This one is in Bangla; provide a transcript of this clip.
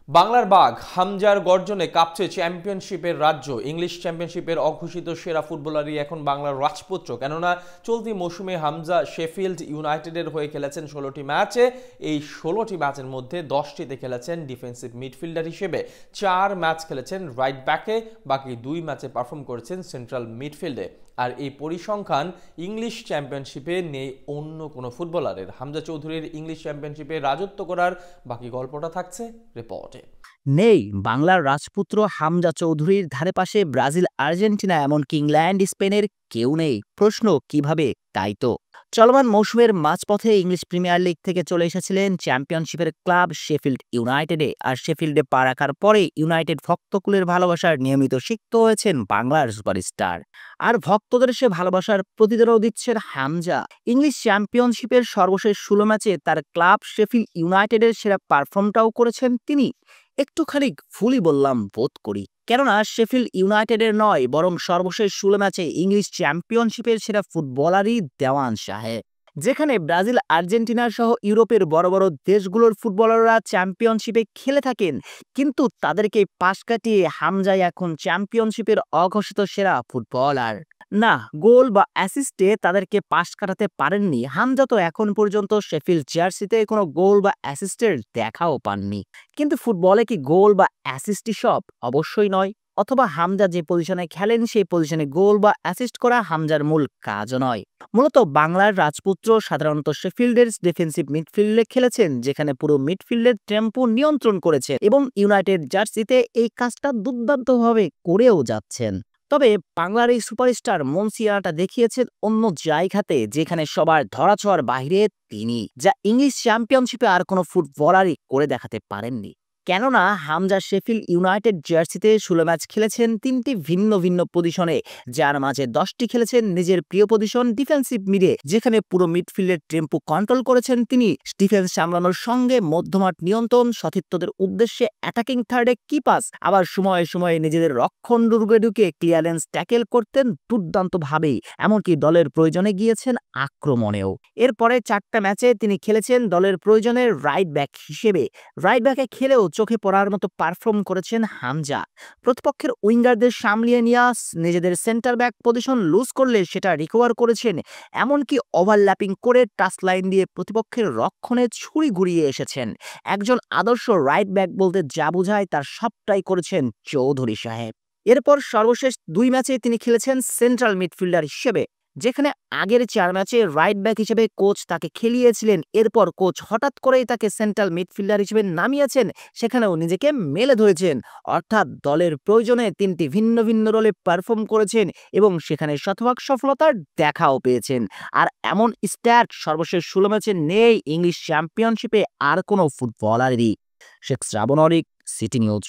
বাংলার বাঘ হামজার গর্জনে কাঁপছে চ্যাম্পিয়নশিপের রাজ্য। ইংলিশ চ্যাম্পিয়নশিপের অঘোষিত সেরা ফুটবলারই এখন বাংলার রাজপুত্র। কেননা চলতি মৌসুমে হামজা শেফিল্ড ইউনাইটেডের হয়ে খেলেছেন 16টি ম্যাচে। এই 16টি ম্যাচের মধ্যে 10টিতে খেলেছেন ডিফেন্সিভ মিডফিল্ডার হিসেবে, 4 ম্যাচ খেলেছেন রাইট ব্যাকে, বাকি 2 ম্যাচে পারফর্ম করেছেন সেন্ট্রাল মিডফিল্ডে। আর এই পরিসংখ্যান ইংলিশ চ্যাম্পিয়নশিপে নেই অন্য কোনো ফুটবলারের। হামজা চৌধুরীর ইংলিশ চ্যাম্পিয়নশিপে রাজত্ব করার বাকি গল্পটা থাকছে রিপোর্টে। নেই বাংলার রাজপুত্র হামজা চৌধুরীর ধারে পাশে ব্রাজিল, আর্জেন্টিনা, এমনকি ইংল্যান্ড, স্পেনের কেউ নেই। প্রশ্ন কিভাবে? তাই তো চলমান মৌসুমের মাঝপথে ইংলিশ প্রিমিয়ার লিগ থেকে চলে এসেছিলেন চ্যাম্পিয়নশিপের ক্লাব শেফিল্ড ইউনাইটেডে। আর শেফিল্ডে পা রাখার পরে ইউনাইটেড ভক্তকুলের ভালোবাসার নিয়মিত সিক্ত হয়েছেন বাংলার সুপারস্টার। আর ভক্তদের সে ভালোবাসার প্রতিদানও দিচ্ছেন হামজা। ইংলিশ চ্যাম্পিয়নশিপের সর্বশেষ 16 ম্যাচে তার ক্লাব শেফিল্ড ইউনাইটেডের সেরা পারফর্মটাও করেছেন তিনি। একটুখানি ভুলই বললাম বোধ করি, কেননা শেফিল্ড ইউনাইটেডের নয়, বরং সর্বশেষ 16 ম্যাচে ইংলিশ চ্যাম্পিয়নশিপের সেরা ফুটবলারই দেওয়ান সাহেব। যেখানে ব্রাজিল, আর্জেন্টিনা সহ ইউরোপের বড় বড় দেশগুলোর ফুটবলাররা চ্যাম্পিয়নশিপে খেলে থাকেন, কিন্তু তাদেরকে পাশ কাটিয়ে হামজাই এখন চ্যাম্পিয়নশিপের অঘোষিত সেরা ফুটবলার। না, গোল বা অ্যাসিস্টে তাদেরকে পাশ কাটাতে পারেননি। হামজা তো এখন পর্যন্ত শেফিল্ড জার্সিতে কোনো গোল বা অ্যাসিস্টের দেখাও পাননি। কিন্তু ফুটবলে কি গোল বা অ্যাসিস্টই সব? অবশ্যই নয়। অথবা হামজা যে পজিশনে খেলেন সেই পজিশনে গোল বা অ্যাসিস্ট করা হামজার মূল কাজও নয়। মূলত বাংলার রাজপুত্র সাধারণত শেফিল্ডের ডিফেন্সিভ মিডফিল্ডে খেলেছেন, যেখানে পুরো মিডফিল্ডের টেম্পো নিয়ন্ত্রণ করেছেন এবং ইউনাইটেড জার্সিতে এই কাজটা দুর্দান্তভাবে করেও যাচ্ছেন। তবে বাংলার এই সুপারস্টার মনসিয়ানাটা দেখিয়েছেন অন্য জায়গাতে, যেখানে সবার ধরাছোঁয়ার বাইরে তিনি, যা ইংলিশ চ্যাম্পিয়নশিপে আর কোনো ফুটবলারই করে দেখাতে পারেননি। কেননা হামজা শেফিল্ড ইউনাইটেড জার্সিতে 16 ম্যাচ খেলেছেন 3টি ভিন্ন ভিন্ন পজিশনে, যার মাঝে 10টি খেলেছেন নিজের প্রিয় পজিশন ডিফেন্সিভ মিডে, যেখানে পুরো মিডফিল্ডের টেম্পো কন্ট্রোল করেছেন তিনি। ডিফেন্স সামলানোর সঙ্গে মধ্যমাঠ নিয়ন্ত্রণ, সতীর্থদের উদ্দেশ্যে অ্যাটাকিং থার্ডে কি পাস, আবার সময়ে সময়ে নিজেদের রক্ষণ দুর্গে ঢুকে ক্লিয়ারেন্স ট্যাকেল করতেন দুর্দান্তভাবেই। এমনকি দলের প্রয়োজনে গিয়েছেন আক্রমণেও। এরপরে 4টা ম্যাচে তিনি খেলেছেন দলের প্রয়োজনে রাইট ব্যাক হিসেবে। রাইট ব্যাকে খেলেও চোখে পড়ার মতো পারফর্ম করেছেন হামজা। প্রতিপক্ষের উইঙ্গারদের সামলিয়ে নিয়ে নিজেদের সেন্টার ব্যাক পজিশন লুজ করলে সেটা রিকভার করেছেন। এমনকি ওভারল্যাপিং করে টাচ লাইন দিয়ে প্রতিপক্ষের রক্ষণে ছুরি ঘুরিয়ে এসেছেন। একজন আদর্শ রাইট ব্যাক বলতে যা বোঝায় তার সবটাই করেছেন চৌধুরী সাহেব। এরপর সর্বশেষ 2 ম্যাচে তিনি খেলেছেন সেন্ট্রাল মিডফিল্ডার হিসেবে, যেখানে আগের 4 ম্যাচে রাইট ব্যাক হিসেবে কোচ তাকে খেলিয়েছিলেন। এরপর কোচ হঠাৎ করেই তাকে সেন্ট্রাল মিডফিল্ডার হিসেবে নামিয়েছেন, সেখানেও নিজেকে মেলে ধরেছেন। অর্থাৎ দলের প্রয়োজনে 3টি ভিন্ন ভিন্ন রোলে পারফর্ম করেছেন এবং সেখানে শতভাগ সফলতার দেখাও পেয়েছেন। আর এমন স্ট্যাট সর্বশেষ 16 ম্যাচে নেই ইংলিশ চ্যাম্পিয়নশিপে আর কোনো ফুটবলারেরই। শেখ শ্রাবণ অরিক, সিটি নিউজ।